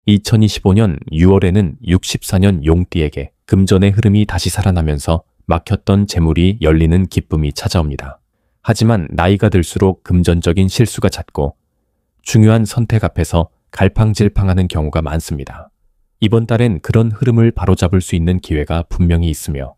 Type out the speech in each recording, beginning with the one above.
2025년 6월에는 64년 용띠에게 금전의 흐름이 다시 살아나면서 막혔던 재물이 열리는 기쁨이 찾아옵니다. 하지만 나이가 들수록 금전적인 실수가 잦고 중요한 선택 앞에서 갈팡질팡하는 경우가 많습니다. 이번 달엔 그런 흐름을 바로잡을 수 있는 기회가 분명히 있으며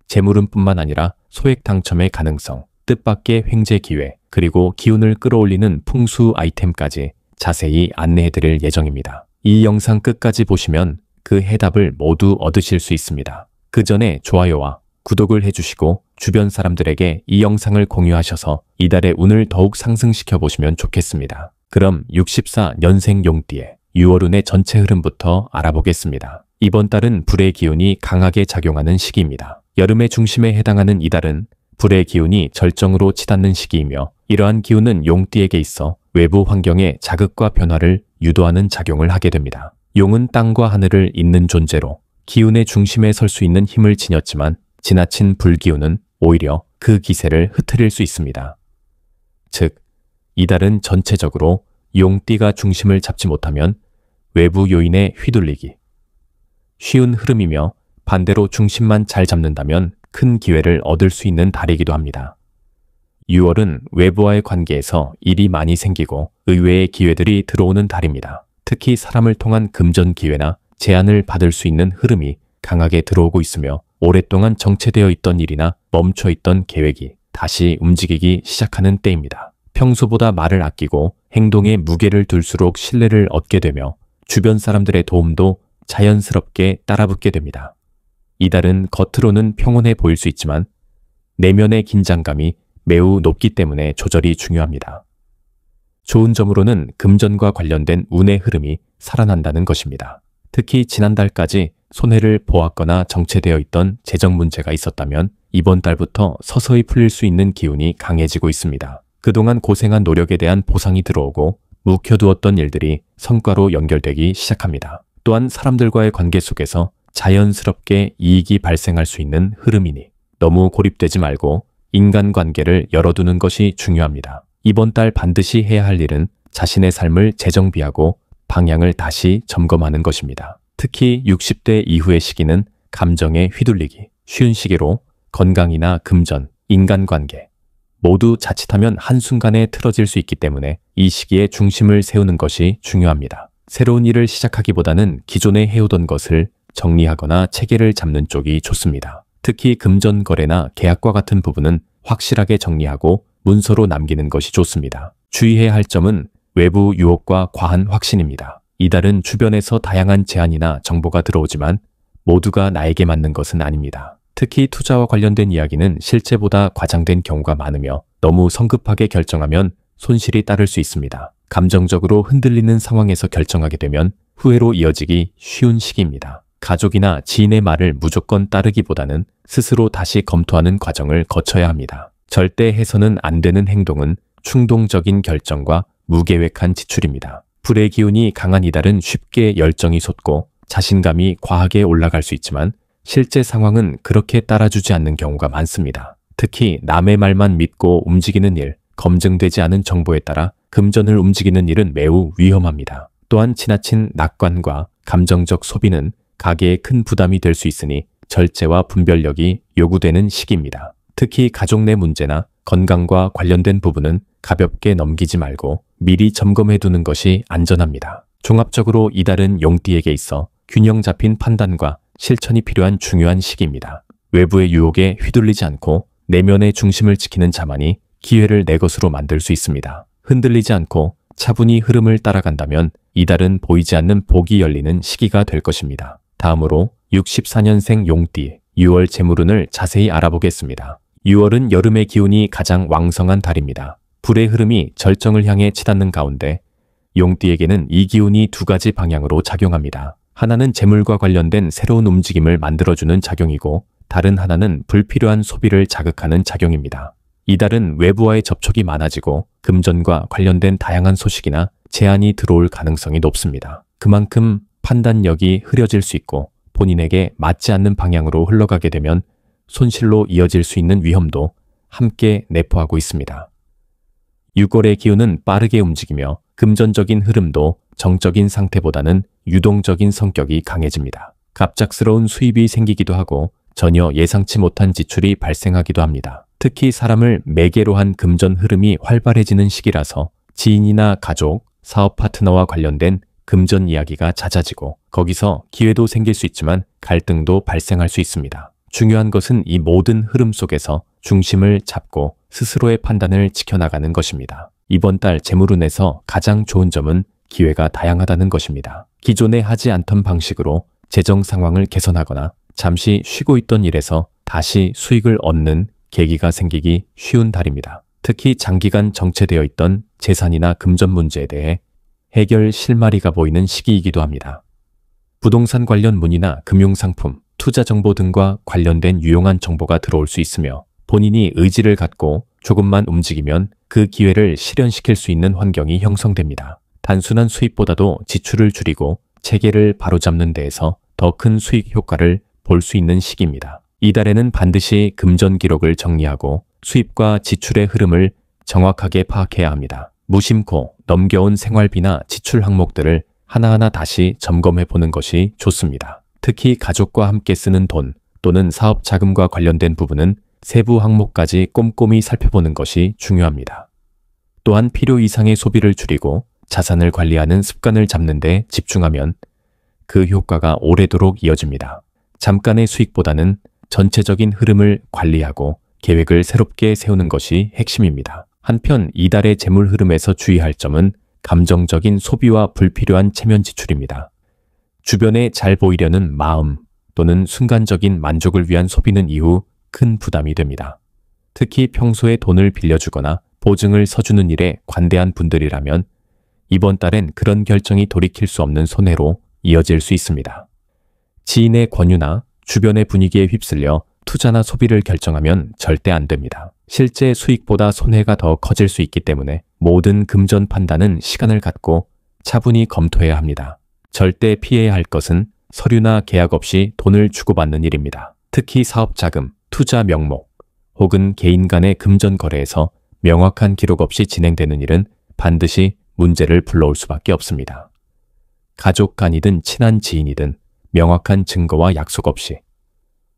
재물운뿐만 아니라 소액 당첨의 가능성, 뜻밖의 횡재 기회, 그리고 기운을 끌어올리는 풍수 아이템까지 자세히 안내해드릴 예정입니다. 이 영상 끝까지 보시면 그 해답을 모두 얻으실 수 있습니다. 그 전에 좋아요와 구독을 해주시고 주변 사람들에게 이 영상을 공유하셔서 이달의 운을 더욱 상승시켜 보시면 좋겠습니다. 그럼 64년생 용띠의 6월운의 전체 흐름부터 알아보겠습니다. 이번 달은 불의 기운이 강하게 작용하는 시기입니다. 여름의 중심에 해당하는 이달은 불의 기운이 절정으로 치닫는 시기이며 이러한 기운은 용띠에게 있어 외부 환경의 자극과 변화를 유도하는 작용을 하게 됩니다. 용은 땅과 하늘을 잇는 존재로 기운의 중심에 설 수 있는 힘을 지녔지만 지나친 불기운은 오히려 그 기세를 흐트릴 수 있습니다. 즉, 이달은 전체적으로 용띠가 중심을 잡지 못하면 외부 요인에 휘둘리기 쉬운 흐름이며 반대로 중심만 잘 잡는다면 큰 기회를 얻을 수 있는 달이기도 합니다. 6월은 외부와의 관계에서 일이 많이 생기고 의외의 기회들이 들어오는 달입니다. 특히 사람을 통한 금전 기회나 제안을 받을 수 있는 흐름이 강하게 들어오고 있으며 오랫동안 정체되어 있던 일이나 멈춰 있던 계획이 다시 움직이기 시작하는 때입니다. 평소보다 말을 아끼고 행동에 무게를 둘수록 신뢰를 얻게 되며 주변 사람들의 도움도 자연스럽게 따라붙게 됩니다. 이달은 겉으로는 평온해 보일 수 있지만 내면의 긴장감이 매우 높기 때문에 조절이 중요합니다. 좋은 점으로는 금전과 관련된 운의 흐름이 살아난다는 것입니다. 특히 지난달까지 손해를 보았거나 정체되어 있던 재정 문제가 있었다면 이번 달부터 서서히 풀릴 수 있는 기운이 강해지고 있습니다. 그동안 고생한 노력에 대한 보상이 들어오고 묵혀두었던 일들이 성과로 연결되기 시작합니다. 또한 사람들과의 관계 속에서 자연스럽게 이익이 발생할 수 있는 흐름이니 너무 고립되지 말고 인간관계를 열어두는 것이 중요합니다. 이번 달 반드시 해야 할 일은 자신의 삶을 재정비하고 방향을 다시 점검하는 것입니다. 특히 60대 이후의 시기는 감정에 휘둘리기 쉬운 시기로 건강이나 금전, 인간관계 모두 자칫하면 한순간에 틀어질 수 있기 때문에 이 시기에 중심을 세우는 것이 중요합니다. 새로운 일을 시작하기보다는 기존에 해오던 것을 정리하거나 체계를 잡는 쪽이 좋습니다. 특히 금전 거래나 계약과 같은 부분은 확실하게 정리하고 문서로 남기는 것이 좋습니다. 주의해야 할 점은 외부 유혹과 과한 확신입니다. 이달은 주변에서 다양한 제안이나 정보가 들어오지만 모두가 나에게 맞는 것은 아닙니다. 특히 투자와 관련된 이야기는 실제보다 과장된 경우가 많으며 너무 성급하게 결정하면 손실이 따를 수 있습니다. 감정적으로 흔들리는 상황에서 결정하게 되면 후회로 이어지기 쉬운 시기입니다. 가족이나 지인의 말을 무조건 따르기보다는 스스로 다시 검토하는 과정을 거쳐야 합니다. 절대 해서는 안 되는 행동은 충동적인 결정과 무계획한 지출입니다. 불의 기운이 강한 이달은 쉽게 열정이 솟고 자신감이 과하게 올라갈 수 있지만 실제 상황은 그렇게 따라주지 않는 경우가 많습니다. 특히 남의 말만 믿고 움직이는 일, 검증되지 않은 정보에 따라 금전을 움직이는 일은 매우 위험합니다. 또한 지나친 낙관과 감정적 소비는 가계에 큰 부담이 될 수 있으니 절제와 분별력이 요구되는 시기입니다. 특히 가족 내 문제나 건강과 관련된 부분은 가볍게 넘기지 말고 미리 점검해 두는 것이 안전합니다. 종합적으로 이달은 용띠에게 있어 균형 잡힌 판단과 실천이 필요한 중요한 시기입니다. 외부의 유혹에 휘둘리지 않고 내면의 중심을 지키는 자만이 기회를 내 것으로 만들 수 있습니다. 흔들리지 않고 차분히 흐름을 따라간다면 이달은 보이지 않는 복이 열리는 시기가 될 것입니다. 다음으로 64년생 용띠 6월 재물운을 자세히 알아보겠습니다. 6월은 여름의 기운이 가장 왕성한 달입니다. 불의 흐름이 절정을 향해 치닫는 가운데 용띠에게는 이 기운이 두 가지 방향으로 작용합니다. 하나는 재물과 관련된 새로운 움직임을 만들어주는 작용이고 다른 하나는 불필요한 소비를 자극하는 작용입니다. 이달은 외부와의 접촉이 많아지고 금전과 관련된 다양한 소식이나 제안이 들어올 가능성이 높습니다. 그만큼 판단력이 흐려질 수 있고 본인에게 맞지 않는 방향으로 흘러가게 되면 손실로 이어질 수 있는 위험도 함께 내포하고 있습니다. 6월의 기운은 빠르게 움직이며 금전적인 흐름도 정적인 상태보다는 유동적인 성격이 강해집니다. 갑작스러운 수입이 생기기도 하고 전혀 예상치 못한 지출이 발생하기도 합니다. 특히 사람을 매개로 한 금전 흐름이 활발해지는 시기라서 지인이나 가족, 사업 파트너와 관련된 금전 이야기가 잦아지고 거기서 기회도 생길 수 있지만 갈등도 발생할 수 있습니다. 중요한 것은 이 모든 흐름 속에서 중심을 잡고 스스로의 판단을 지켜나가는 것입니다. 이번 달 재물운에서 가장 좋은 점은 기회가 다양하다는 것입니다. 기존에 하지 않던 방식으로 재정 상황을 개선하거나 잠시 쉬고 있던 일에서 다시 수익을 얻는 계기가 생기기 쉬운 달입니다. 특히 장기간 정체되어 있던 재산이나 금전 문제에 대해 해결 실마리가 보이는 시기이기도 합니다. 부동산 관련 문의나 금융상품, 투자 정보 등과 관련된 유용한 정보가 들어올 수 있으며 본인이 의지를 갖고 조금만 움직이면 그 기회를 실현시킬 수 있는 환경이 형성됩니다. 단순한 수입보다도 지출을 줄이고 체계를 바로잡는 데에서 더 큰 수익 효과를 볼 수 있는 시기입니다. 이달에는 반드시 금전 기록을 정리하고 수입과 지출의 흐름을 정확하게 파악해야 합니다. 무심코 넘겨온 생활비나 지출 항목들을 하나하나 다시 점검해 보는 것이 좋습니다. 특히 가족과 함께 쓰는 돈 또는 사업 자금과 관련된 부분은 세부 항목까지 꼼꼼히 살펴보는 것이 중요합니다. 또한 필요 이상의 소비를 줄이고 자산을 관리하는 습관을 잡는 데 집중하면 그 효과가 오래도록 이어집니다. 잠깐의 수익보다는 전체적인 흐름을 관리하고 계획을 새롭게 세우는 것이 핵심입니다. 한편 이달의 재물 흐름에서 주의할 점은 감정적인 소비와 불필요한 체면 지출입니다. 주변에 잘 보이려는 마음 또는 순간적인 만족을 위한 소비는 이후 큰 부담이 됩니다. 특히 평소에 돈을 빌려주거나 보증을 서주는 일에 관대한 분들이라면 이번 달엔 그런 결정이 돌이킬 수 없는 손해로 이어질 수 있습니다. 지인의 권유나 주변의 분위기에 휩쓸려 투자나 소비를 결정하면 절대 안 됩니다. 실제 수익보다 손해가 더 커질 수 있기 때문에 모든 금전 판단은 시간을 갖고 차분히 검토해야 합니다. 절대 피해야 할 것은 서류나 계약 없이 돈을 주고받는 일입니다. 특히 사업 자금, 투자 명목 혹은 개인 간의 금전 거래에서 명확한 기록 없이 진행되는 일은 반드시 문제를 불러올 수밖에 없습니다. 가족 간이든 친한 지인이든 명확한 증거와 약속 없이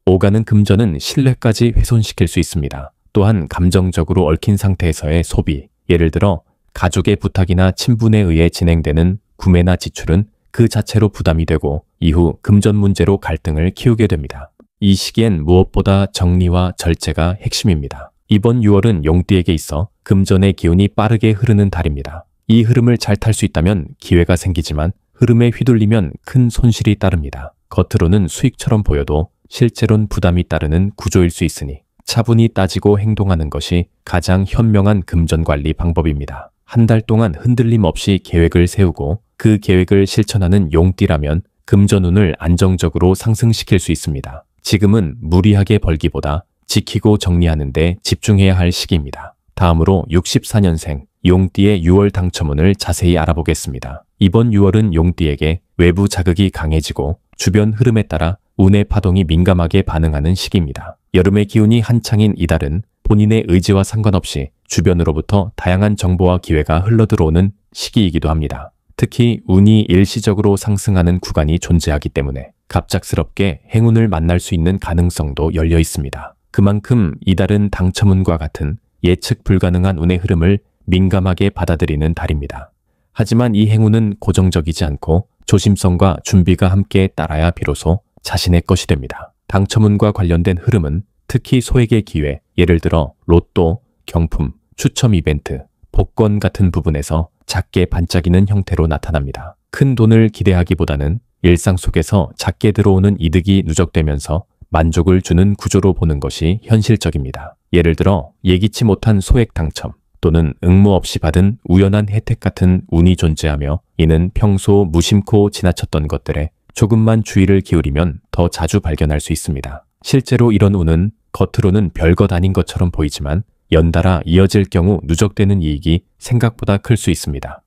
오가는 금전은 신뢰까지 훼손시킬 수 있습니다. 또한 감정적으로 얽힌 상태에서의 소비, 예를 들어 가족의 부탁이나 친분에 의해 진행되는 구매나 지출은 그 자체로 부담이 되고 이후 금전 문제로 갈등을 키우게 됩니다. 이 시기엔 무엇보다 정리와 절제가 핵심입니다. 이번 6월은 용띠에게 있어 금전의 기운이 빠르게 흐르는 달입니다. 이 흐름을 잘 탈 수 있다면 기회가 생기지만 흐름에 휘둘리면 큰 손실이 따릅니다. 겉으로는 수익처럼 보여도 실제론 부담이 따르는 구조일 수 있으니 차분히 따지고 행동하는 것이 가장 현명한 금전관리 방법입니다. 한 달 동안 흔들림 없이 계획을 세우고 그 계획을 실천하는 용띠라면 금전운을 안정적으로 상승시킬 수 있습니다. 지금은 무리하게 벌기보다 지키고 정리하는 데 집중해야 할 시기입니다. 다음으로 64년생 용띠의 6월 당첨운을 자세히 알아보겠습니다. 이번 6월은 용띠에게 외부 자극이 강해지고 주변 흐름에 따라 운의 파동이 민감하게 반응하는 시기입니다. 여름의 기운이 한창인 이달은 본인의 의지와 상관없이 주변으로부터 다양한 정보와 기회가 흘러들어오는 시기이기도 합니다. 특히 운이 일시적으로 상승하는 구간이 존재하기 때문에 갑작스럽게 행운을 만날 수 있는 가능성도 열려 있습니다. 그만큼 이달은 당첨운과 같은 예측 불가능한 운의 흐름을 민감하게 받아들이는 달입니다. 하지만 이 행운은 고정적이지 않고 조심성과 준비가 함께 따라야 비로소 자신의 것이 됩니다. 당첨운과 관련된 흐름은 특히 소액의 기회, 예를 들어 로또, 경품, 추첨 이벤트, 복권 같은 부분에서 작게 반짝이는 형태로 나타납니다. 큰 돈을 기대하기보다는 일상 속에서 작게 들어오는 이득이 누적되면서 만족을 주는 구조로 보는 것이 현실적입니다. 예를 들어 예기치 못한 소액 당첨 또는 응모 없이 받은 우연한 혜택 같은 운이 존재하며 이는 평소 무심코 지나쳤던 것들에 조금만 주의를 기울이면 더 자주 발견할 수 있습니다. 실제로 이런 운은 겉으로는 별것 아닌 것처럼 보이지만 연달아 이어질 경우 누적되는 이익이 생각보다 클 수 있습니다.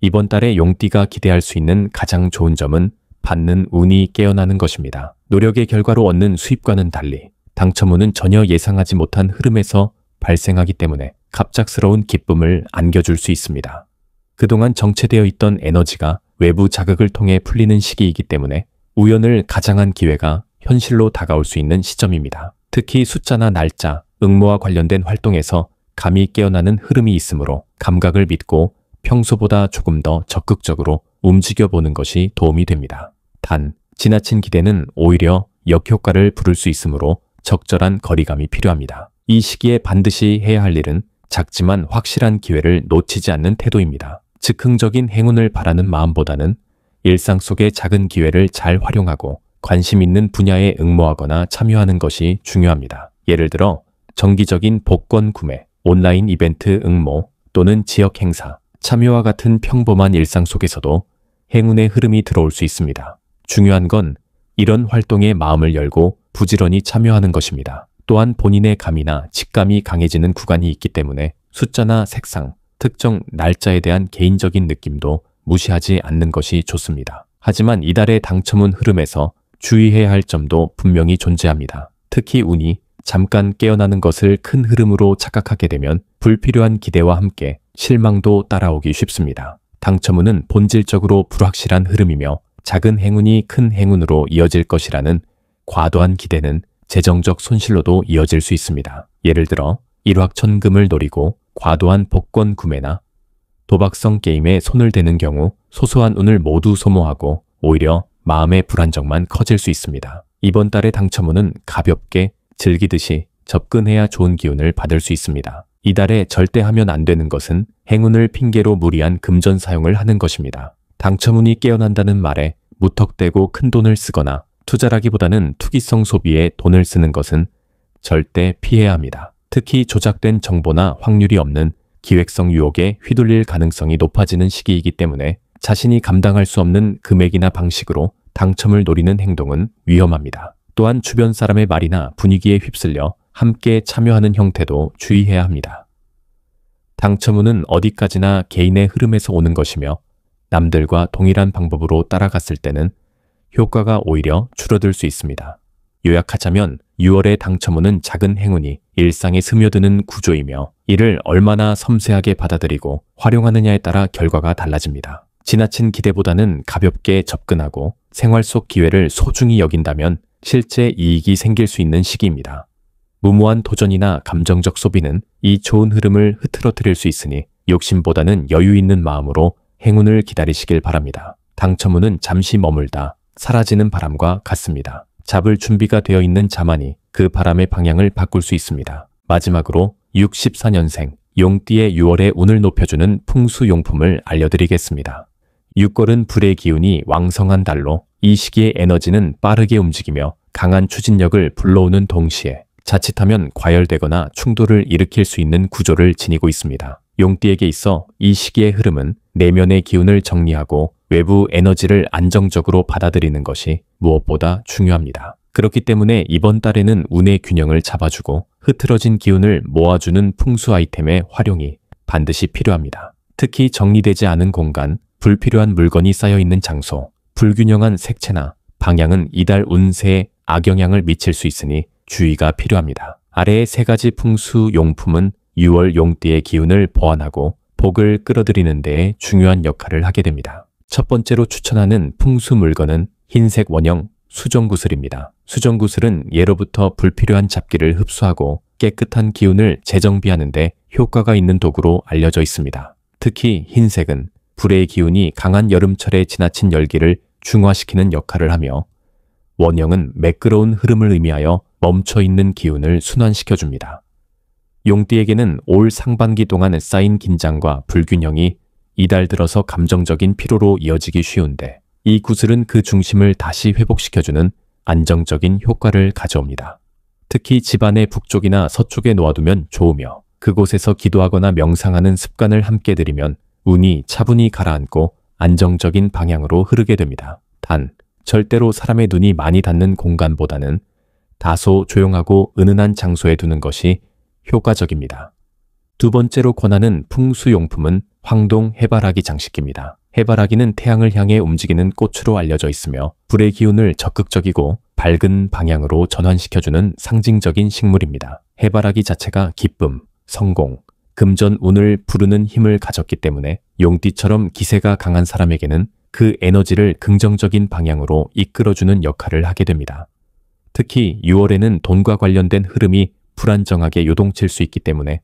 이번 달에 용띠가 기대할 수 있는 가장 좋은 점은 받는 운이 깨어나는 것입니다. 노력의 결과로 얻는 수입과는 달리 당첨운은 전혀 예상하지 못한 흐름에서 발생하기 때문에 갑작스러운 기쁨을 안겨줄 수 있습니다. 그동안 정체되어 있던 에너지가 외부 자극을 통해 풀리는 시기이기 때문에 우연을 가장한 기회가 현실로 다가올 수 있는 시점입니다. 특히 숫자나 날짜, 응모와 관련된 활동에서 감이 깨어나는 흐름이 있으므로 감각을 믿고 평소보다 조금 더 적극적으로 움직여보는 것이 도움이 됩니다. 단, 지나친 기대는 오히려 역효과를 부를 수 있으므로 적절한 거리감이 필요합니다. 이 시기에 반드시 해야 할 일은 작지만 확실한 기회를 놓치지 않는 태도입니다. 즉흥적인 행운을 바라는 마음보다는 일상 속의 작은 기회를 잘 활용하고 관심 있는 분야에 응모하거나 참여하는 것이 중요합니다. 예를 들어 정기적인 복권 구매, 온라인 이벤트 응모 또는 지역 행사, 참여와 같은 평범한 일상 속에서도 행운의 흐름이 들어올 수 있습니다. 중요한 건 이런 활동에 마음을 열고 부지런히 참여하는 것입니다. 또한 본인의 감이나 직감이 강해지는 구간이 있기 때문에 숫자나 색상, 특정 날짜에 대한 개인적인 느낌도 무시하지 않는 것이 좋습니다. 하지만 이달의 당첨운 흐름에서 주의해야 할 점도 분명히 존재합니다. 특히 운이 잠깐 깨어나는 것을 큰 흐름으로 착각하게 되면 불필요한 기대와 함께 실망도 따라오기 쉽습니다. 당첨운은 본질적으로 불확실한 흐름이며 작은 행운이 큰 행운으로 이어질 것이라는 과도한 기대는 재정적 손실로도 이어질 수 있습니다. 예를 들어 일확천금을 노리고 과도한 복권 구매나 도박성 게임에 손을 대는 경우 소소한 운을 모두 소모하고 오히려 마음의 불안정만 커질 수 있습니다. 이번 달의 당첨운은 가볍게 즐기듯이 접근해야 좋은 기운을 받을 수 있습니다. 이달에 절대 하면 안 되는 것은 행운을 핑계로 무리한 금전 사용을 하는 것입니다. 당첨운이 깨어난다는 말에 무턱대고 큰 돈을 쓰거나 투자라기보다는 투기성 소비에 돈을 쓰는 것은 절대 피해야 합니다. 특히 조작된 정보나 확률이 없는 기획성 유혹에 휘둘릴 가능성이 높아지는 시기이기 때문에 자신이 감당할 수 없는 금액이나 방식으로 당첨을 노리는 행동은 위험합니다. 또한 주변 사람의 말이나 분위기에 휩쓸려 함께 참여하는 형태도 주의해야 합니다. 당첨운은 어디까지나 개인의 흐름에서 오는 것이며 남들과 동일한 방법으로 따라갔을 때는 효과가 오히려 줄어들 수 있습니다. 요약하자면 6월의 당첨운은 작은 행운이 일상에 스며드는 구조이며 이를 얼마나 섬세하게 받아들이고 활용하느냐에 따라 결과가 달라집니다. 지나친 기대보다는 가볍게 접근하고 생활 속 기회를 소중히 여긴다면 실제 이익이 생길 수 있는 시기입니다. 무모한 도전이나 감정적 소비는 이 좋은 흐름을 흐트러뜨릴 수 있으니 욕심보다는 여유 있는 마음으로 행운을 기다리시길 바랍니다. 당첨운은 잠시 머물다 사라지는 바람과 같습니다. 잡을 준비가 되어 있는 자만이 그 바람의 방향을 바꿀 수 있습니다. 마지막으로 64년생 용띠의 6월의 운을 높여주는 풍수용품을 알려드리겠습니다. 6월은 불의 기운이 왕성한 달로 이 시기의 에너지는 빠르게 움직이며 강한 추진력을 불러오는 동시에 자칫하면 과열되거나 충돌을 일으킬 수 있는 구조를 지니고 있습니다. 용띠에게 있어 이 시기의 흐름은 내면의 기운을 정리하고 외부 에너지를 안정적으로 받아들이는 것이 무엇보다 중요합니다. 그렇기 때문에 이번 달에는 운의 균형을 잡아주고 흐트러진 기운을 모아주는 풍수 아이템의 활용이 반드시 필요합니다. 특히 정리되지 않은 공간, 불필요한 물건이 쌓여있는 장소, 불균형한 색채나 방향은 이달 운세에 악영향을 미칠 수 있으니 주의가 필요합니다. 아래의 세 가지 풍수 용품은 6월 용띠의 기운을 보완하고 복을 끌어들이는 데에 중요한 역할을 하게 됩니다. 첫 번째로 추천하는 풍수 물건은 흰색 원형 수정구슬입니다. 수정구슬은 예로부터 불필요한 잡기를 흡수하고 깨끗한 기운을 재정비하는 데 효과가 있는 도구로 알려져 있습니다. 특히 흰색은 불의 기운이 강한 여름철에 지나친 열기를 중화시키는 역할을 하며 원형은 매끄러운 흐름을 의미하여 멈춰있는 기운을 순환시켜줍니다. 용띠에게는 올 상반기 동안 쌓인 긴장과 불균형이 이달 들어서 감정적인 피로로 이어지기 쉬운데 이 구슬은 그 중심을 다시 회복시켜주는 안정적인 효과를 가져옵니다. 특히 집안의 북쪽이나 서쪽에 놓아두면 좋으며 그곳에서 기도하거나 명상하는 습관을 함께 들이면 운이 차분히 가라앉고 안정적인 방향으로 흐르게 됩니다. 단, 절대로 사람의 눈이 많이 닿는 공간보다는 다소 조용하고 은은한 장소에 두는 것이 효과적입니다. 두 번째로 권하는 풍수용품은 황동 해바라기 장식기입니다. 해바라기는 태양을 향해 움직이는 꽃으로 알려져 있으며 불의 기운을 적극적이고 밝은 방향으로 전환시켜주는 상징적인 식물입니다. 해바라기 자체가 기쁨, 성공, 금전 운을 부르는 힘을 가졌기 때문에 용띠처럼 기세가 강한 사람에게는 그 에너지를 긍정적인 방향으로 이끌어주는 역할을 하게 됩니다. 특히 6월에는 돈과 관련된 흐름이 불안정하게 요동칠 수 있기 때문에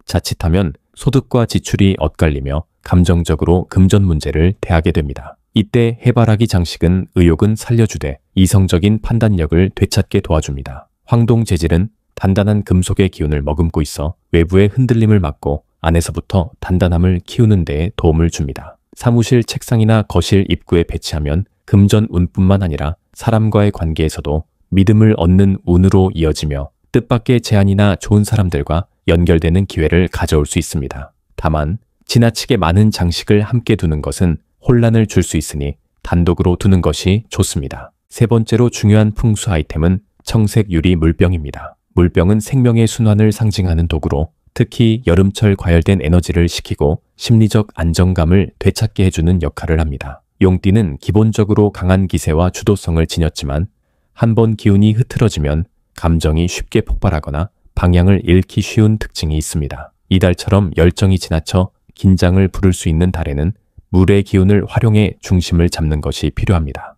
자칫하면 소득과 지출이 엇갈리며 감정적으로 금전 문제를 대하게 됩니다. 이때 해바라기 장식은 의욕은 살려주되 이성적인 판단력을 되찾게 도와줍니다. 황동 재질은 단단한 금속의 기운을 머금고 있어 외부의 흔들림을 막고 안에서부터 단단함을 키우는 데에 도움을 줍니다. 사무실 책상이나 거실 입구에 배치하면 금전 운뿐만 아니라 사람과의 관계에서도 믿음을 얻는 운으로 이어지며 뜻밖의 제안이나 좋은 사람들과 연결되는 기회를 가져올 수 있습니다. 다만 지나치게 많은 장식을 함께 두는 것은 혼란을 줄 수 있으니 단독으로 두는 것이 좋습니다. 세 번째로 중요한 풍수 아이템은 청색 유리 물병입니다. 물병은 생명의 순환을 상징하는 도구로 특히 여름철 과열된 에너지를 식히고 심리적 안정감을 되찾게 해주는 역할을 합니다. 용띠는 기본적으로 강한 기세와 주도성을 지녔지만 한번 기운이 흐트러지면 감정이 쉽게 폭발하거나 방향을 잃기 쉬운 특징이 있습니다. 이달처럼 열정이 지나쳐 긴장을 부를 수 있는 달에는 물의 기운을 활용해 중심을 잡는 것이 필요합니다.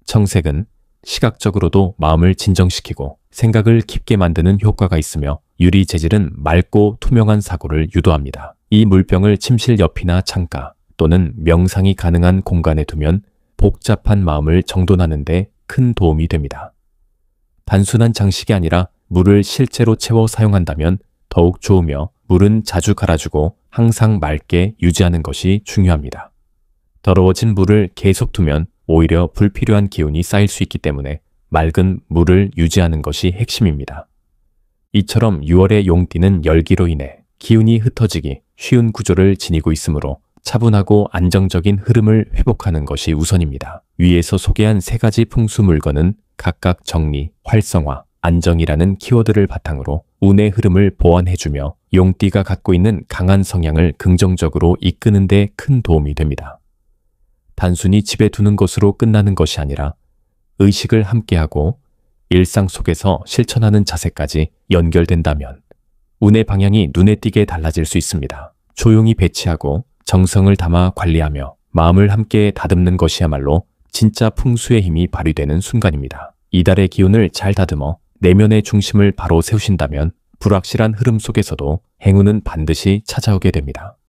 청색은 시각적으로도 마음을 진정시키고 생각을 깊게 만드는 효과가 있으며 유리 재질은 맑고 투명한 사고를 유도합니다. 이 물병을 침실 옆이나 창가 또는 명상이 가능한 공간에 두면 복잡한 마음을 정돈하는 데 큰 도움이 됩니다. 단순한 장식이 아니라 물을 실제로 채워 사용한다면 더욱 좋으며 물은 자주 갈아주고 항상 맑게 유지하는 것이 중요합니다. 더러워진 물을 계속 두면 오히려 불필요한 기운이 쌓일 수 있기 때문에 맑은 물을 유지하는 것이 핵심입니다. 이처럼 6월의 용띠는 열기로 인해 기운이 흩어지기 쉬운 구조를 지니고 있으므로 차분하고 안정적인 흐름을 회복하는 것이 우선입니다. 위에서 소개한 세 가지 풍수 물건은 각각 정리, 활성화, 안정이라는 키워드를 바탕으로 운의 흐름을 보완해주며 용띠가 갖고 있는 강한 성향을 긍정적으로 이끄는 데 큰 도움이 됩니다. 단순히 집에 두는 것으로 끝나는 것이 아니라 의식을 함께하고 일상 속에서 실천하는 자세까지 연결된다면 운의 방향이 눈에 띄게 달라질 수 있습니다. 조용히 배치하고 정성을 담아 관리하며 마음을 함께 다듬는 것이야말로 진짜 풍수의 힘이 발휘되는 순간입니다. 이달의 기운을 잘 다듬어 내면의 중심을 바로 세우신다면 불확실한 흐름 속에서도 행운은 반드시 찾아오게 됩니다.